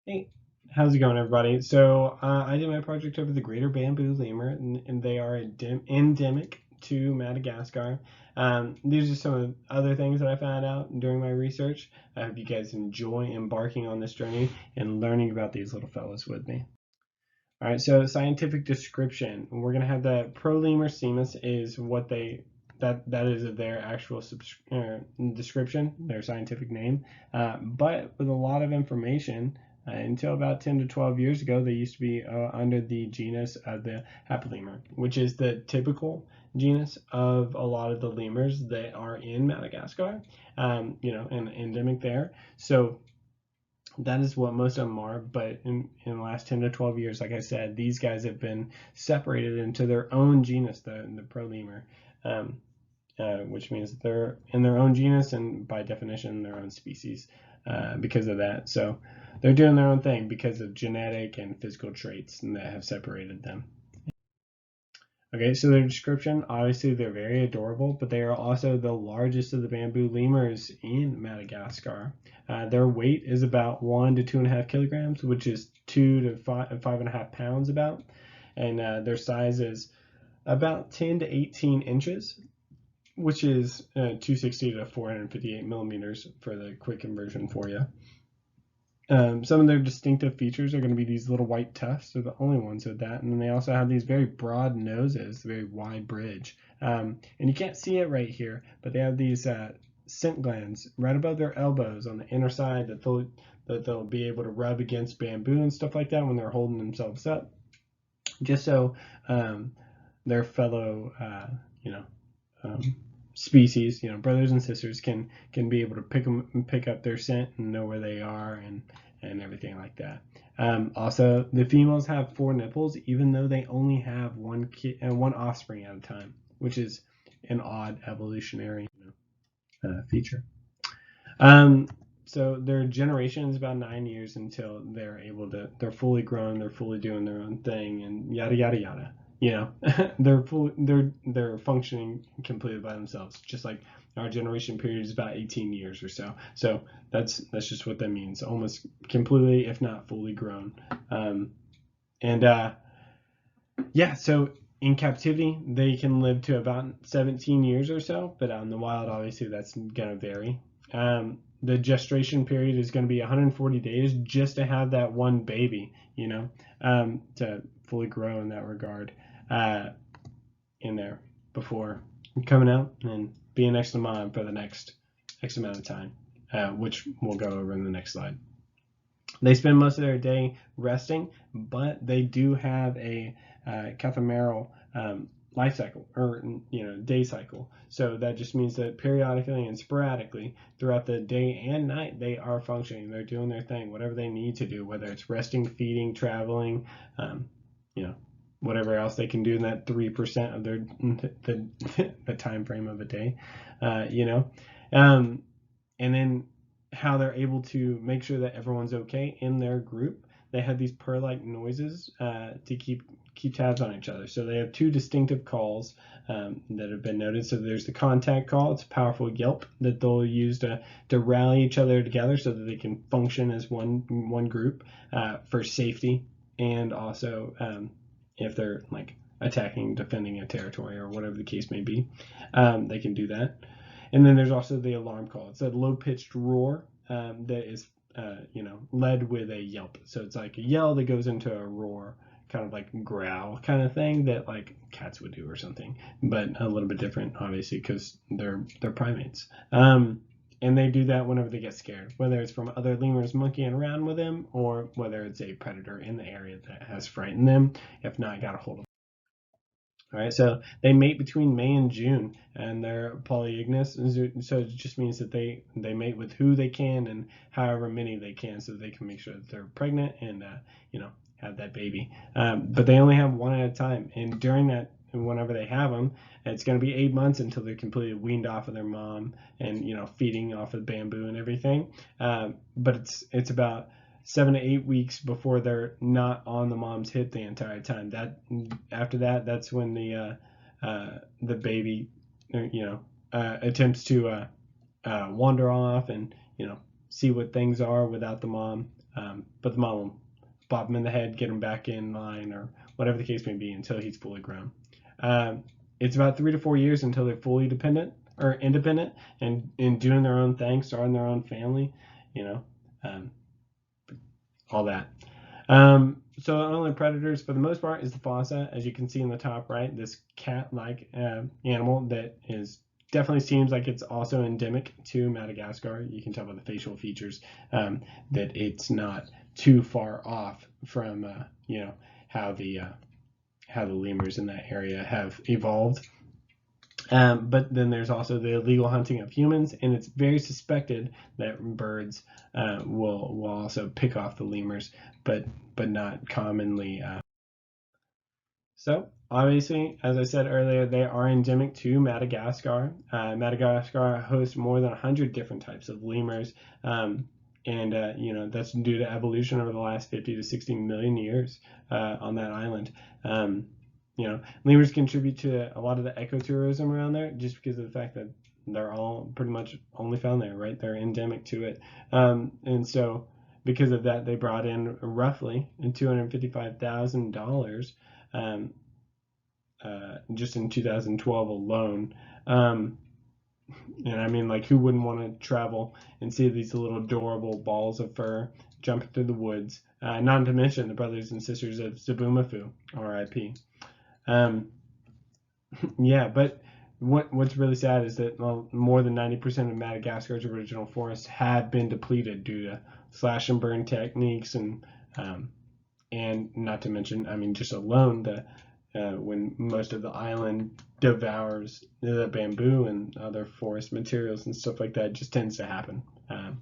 Hey, how's it going, everybody? So I did my project over the greater bamboo lemur, and they are endemic to Madagascar. These are some of the other things that I found out during my research. I hope you guys enjoy embarking on this journey and learning about these little fellows with me. All right, so scientific description. We're gonna have the Prolemur simus is what that is their actual description, their scientific name. But with a lot of information, until about 10 to 12 years ago, they used to be under the genus of the Haplomur, which is the typical genus of a lot of the lemurs that are in Madagascar, and endemic there. So that is what most of them are. But in the last 10 to 12 years, like I said, these guys have been separated into their own genus, the prolemur, which means that they're in their own genus and by definition their own species because of that. So they're doing their own thing because of genetic and physical traits that have separated them. Okay, so their description, obviously they're very adorable, but they are also the largest of the bamboo lemurs in Madagascar. Their weight is about 1 to 2.5 kilograms, which is 2 to 5.5 pounds about, and their size is about 10 to 18 inches, which is 260 to 458 millimeters for the quick conversion for you. Some of their distinctive features are going to be these little white tufts. They're the only ones with that. And then they also have these very broad noses, very wide bridge. And you can't see it right here, but they have these scent glands right above their elbows on the inner side that they'll be able to rub against bamboo and stuff like that when they're holding themselves up, just so their fellow, species, brothers and sisters can be able to pick up their scent and know where they are and everything like that. Also, the females have 4 nipples, even though they only have one offspring at a time, which is an odd evolutionary feature. So their generation is about 9 years until they're fully grown, they're fully doing their own thing, and yada yada yada. They're functioning completely by themselves, just like our generation period is about 18 years or so. So that's just what that means, almost completely, if not fully grown. So in captivity, they can live to about 17 years or so, but out in the wild, obviously, that's going to vary. The gestation period is going to be 140 days just to have that one baby, to fully grow in that regard in there before coming out and being next to mom for the next X amount of time, which we'll go over in the next slide. They spend most of their day resting, but they do have a cathameral life cycle, or day cycle. So that just means that periodically and sporadically throughout the day and night they are functioning. They're doing their thing, whatever they need to do, whether it's resting, feeding, traveling, whatever else they can do in that 3% of the time frame of a day, and then how they're able to make sure that everyone's okay in their group. They have these purr-like noises to keep tabs on each other. So they have 2 distinctive calls that have been noted. So there's the contact call. It's a powerful yelp that they'll use to rally each other together so that they can function as one group for safety, and also if they're like attacking, defending a territory, or whatever the case may be, they can do that. And then there's also the alarm call. It's a low-pitched roar that is, led with a yelp. So it's like a yell that goes into a roar, kind of like growl kind of thing that like cats would do or something, but a little bit different, obviously, because they're primates. And they do that whenever they get scared, whether it's from other lemurs monkeying around with them, or whether it's a predator in the area that has frightened them, if not got a hold of them. All right, so they mate between May and June, and they're polygynous. So it just means that they mate with who they can and however many they can, so they can make sure that they're pregnant and have that baby. But they only have one at a time, and during that, whenever they have them, it's going to be 8 months until they're completely weaned off of their mom and feeding off of bamboo and everything. But it's about 7 to 8 weeks before they're not on the mom's hip the entire time. After that, that's when the baby attempts to wander off and see what things are without the mom. but the mom will bop him in the head, get him back in line, or whatever the case may be until he's fully grown. It's about 3 to 4 years until they're fully independent and doing their own thing, starting their own family, all that. So only predators for the most part is the fossa, as you can see in the top right, this cat-like animal that definitely seems like it's also endemic to Madagascar. You can tell by the facial features that it's not too far off from how the lemurs in that area have evolved. But then there's also the illegal hunting of humans, and it's very suspected that birds will also pick off the lemurs, but not commonly. So obviously, as I said earlier, they are endemic to Madagascar. Madagascar hosts more than 100 different types of lemurs, and that's due to evolution over the last 50 to 60 million years on that island. Lemurs contribute to a lot of the ecotourism around there just because of the fact that they're all pretty much only found there, right? They're endemic to it. And so because of that, they brought in roughly $255,000 just in 2012 alone. And I mean, like, who wouldn't want to travel and see these little adorable balls of fur jumping through the woods? Not to mention the brothers and sisters of Zabumafu, R.I.P. Yeah, but what's really sad is that more than 90% of Madagascar's original forests have been depleted due to slash and burn techniques, and not to mention, I mean, just alone when most of the island devours the bamboo and other forest materials and stuff like that, just tends to happen. All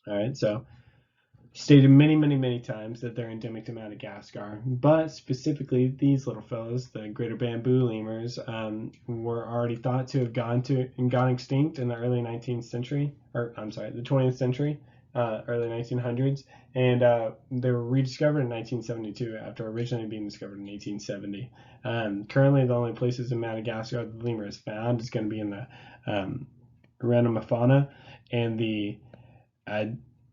right, so stated many, many, many times that they're endemic to Madagascar, but specifically these little fellows, the greater bamboo lemurs, were already thought to have gone extinct in the early 19th century, or I'm sorry, the 20th century, early 1900s, and they were rediscovered in 1972 after originally being discovered in 1870. Currently, the only places in Madagascar the lemur is found is going to be in the Ranamafana and the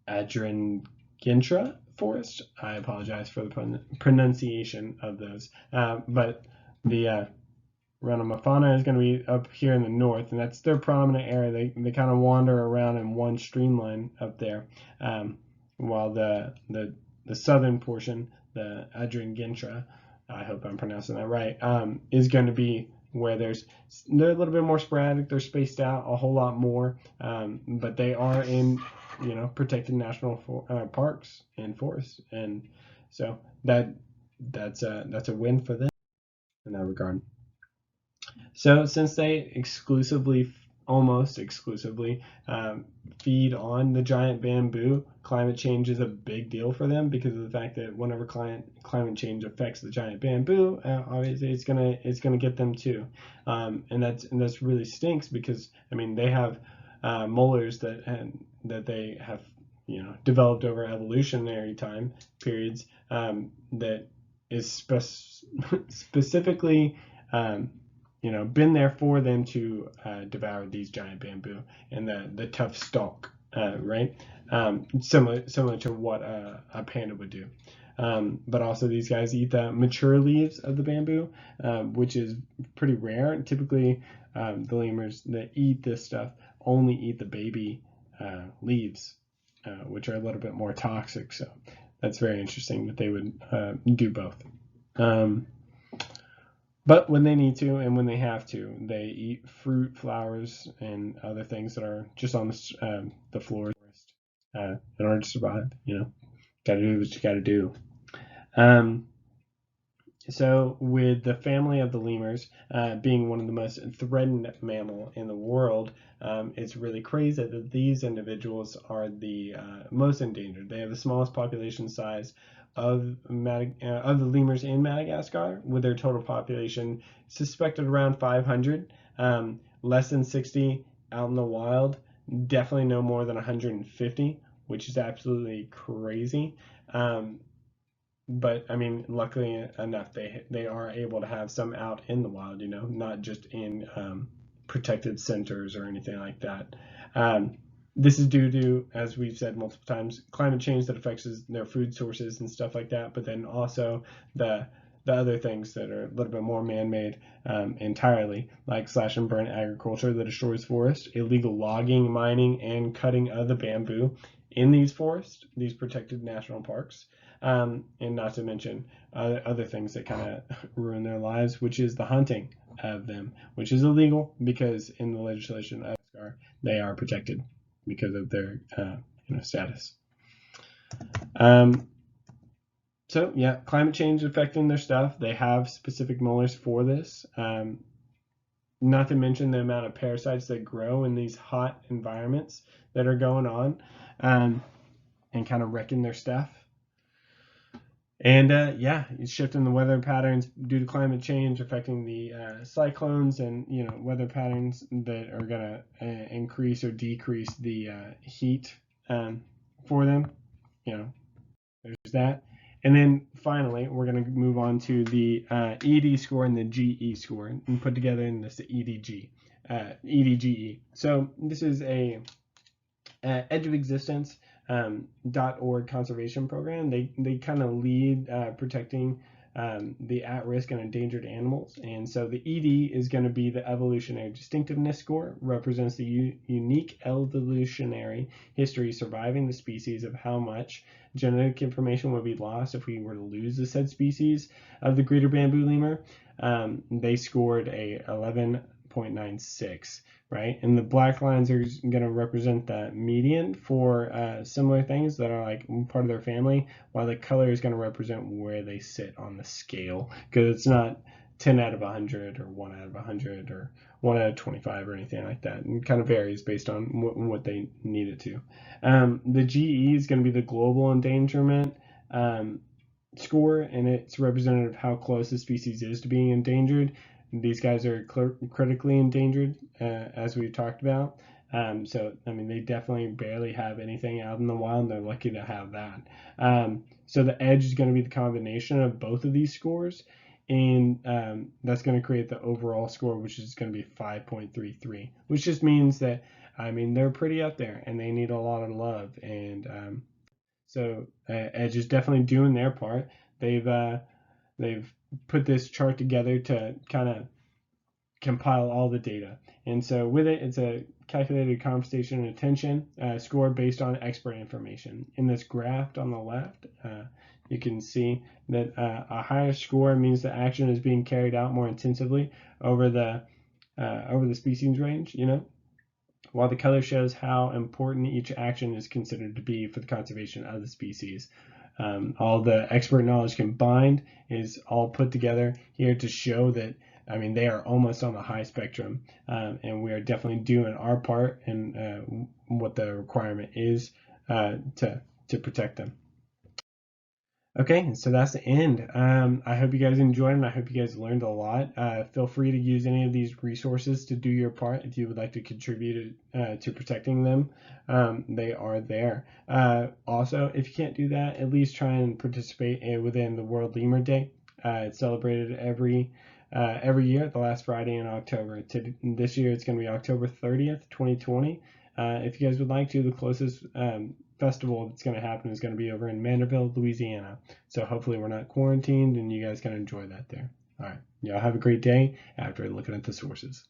Adringintra forest. I apologize for the pronunciation of those. But the Ranamafana is going to be up here in the north, and that's their prominent area. They kind of wander around in one streamline up there, while the southern portion, the Adringintra, I hope I'm pronouncing that right, is going to be where they're a little bit more sporadic. They're spaced out a whole lot more, but they are in protected national parks and forests, and so that's a win for them in that regard. So since they almost exclusively feed on the giant bamboo, climate change is a big deal for them because of the fact that whenever climate change affects the giant bamboo, obviously it's gonna get them too, and that's really stinks because I mean they have molars that they have developed over evolutionary time periods that is specifically been there for them to devour these giant bamboo and the tough stalk, right? Similar to what a panda would do. But also these guys eat the mature leaves of the bamboo, which is pretty rare. Typically, the lemurs that eat this stuff only eat the baby leaves, which are a little bit more toxic. So that's very interesting that they would do both. But when they need to and when they have to, they eat fruit, flowers, and other things that are just on the floor in order to survive. Gotta do what you gotta do. So with the family of the lemurs being one of the most threatened mammal in the world, it's really crazy that these individuals are the most endangered. They have the smallest population size of the lemurs in Madagascar, with their total population suspected around 500, less than 60 out in the wild, definitely no more than 150, which is absolutely crazy. But I mean, luckily enough, they are able to have some out in the wild, not just in protected centers or anything like that. This is due to, as we've said multiple times, climate change that affects their food sources and stuff like that, but then also the other things that are a little bit more man-made entirely, like slash and burn agriculture that destroys forest, illegal logging, mining, and cutting of the bamboo in these forests, these protected national parks, and not to mention other things that kind of ruin their lives, which is the hunting of them, which is illegal because in the legislation of Madagascar, they are protected because of their status. So yeah, climate change affecting their stuff. They have specific molars for this. Not to mention the amount of parasites that grow in these hot environments that are going on, and kind of wrecking their stuff. And yeah, it's shifting the weather patterns due to climate change, affecting the cyclones and weather patterns that are gonna increase or decrease the heat for them. There's that. And then finally, we're going to move on to the ED score and the GE score and put together in this EDGE. So this is a Edge of Existence .org conservation program. They kind of lead protecting the at-risk and endangered animals. And so the ED is going to be the evolutionary distinctiveness score, represents the unique evolutionary history surviving the species of how much genetic information would be lost if we were to lose the said species of the greater bamboo lemur. They scored a 11.96, right? And the black lines are going to represent the median for similar things that are like part of their family, while the color is going to represent where they sit on the scale, because it's not 10 out of 100 or 1 out of 100 or 1 out of 25 or anything like that. It kind of varies based on what they need it to. The GE is going to be the global endangerment score, and it's representative of how close the species is to being endangered. These guys are critically endangered, as we've talked about. So, I mean, they definitely barely have anything out in the wild, and they're lucky to have that. So the edge is going to be the combination of both of these scores, and that's going to create the overall score, which is going to be 5.33, which just means that, I mean, they're pretty up there, and they need a lot of love. And so Edge is definitely doing their part. They've put this chart together to kind of compile all the data. And so with it, it's a calculated conversation and attention score based on expert information. In this graph on the left, you can see that a higher score means the action is being carried out more intensively over the species range, while the color shows how important each action is considered to be for the conservation of the species. All the expert knowledge combined is all put together here to show that, I mean, they are almost on the high spectrum, and we are definitely doing our part in what the requirement is to protect them. Okay, so that's the end. I hope you guys enjoyed and I hope you guys learned a lot. Feel free to use any of these resources to do your part if you would like to contribute to protecting them. They are there. Also, if you can't do that, at least try and participate within the World Lemur Day. It's celebrated every year, the last Friday in October. This year, it's going to be October 30th, 2020. If you guys would like to, the closest festival that's going to happen is going to be over in Mandeville, Louisiana. So hopefully we're not quarantined and you guys can enjoy that there. All right. Y'all have a great day after looking at the sources.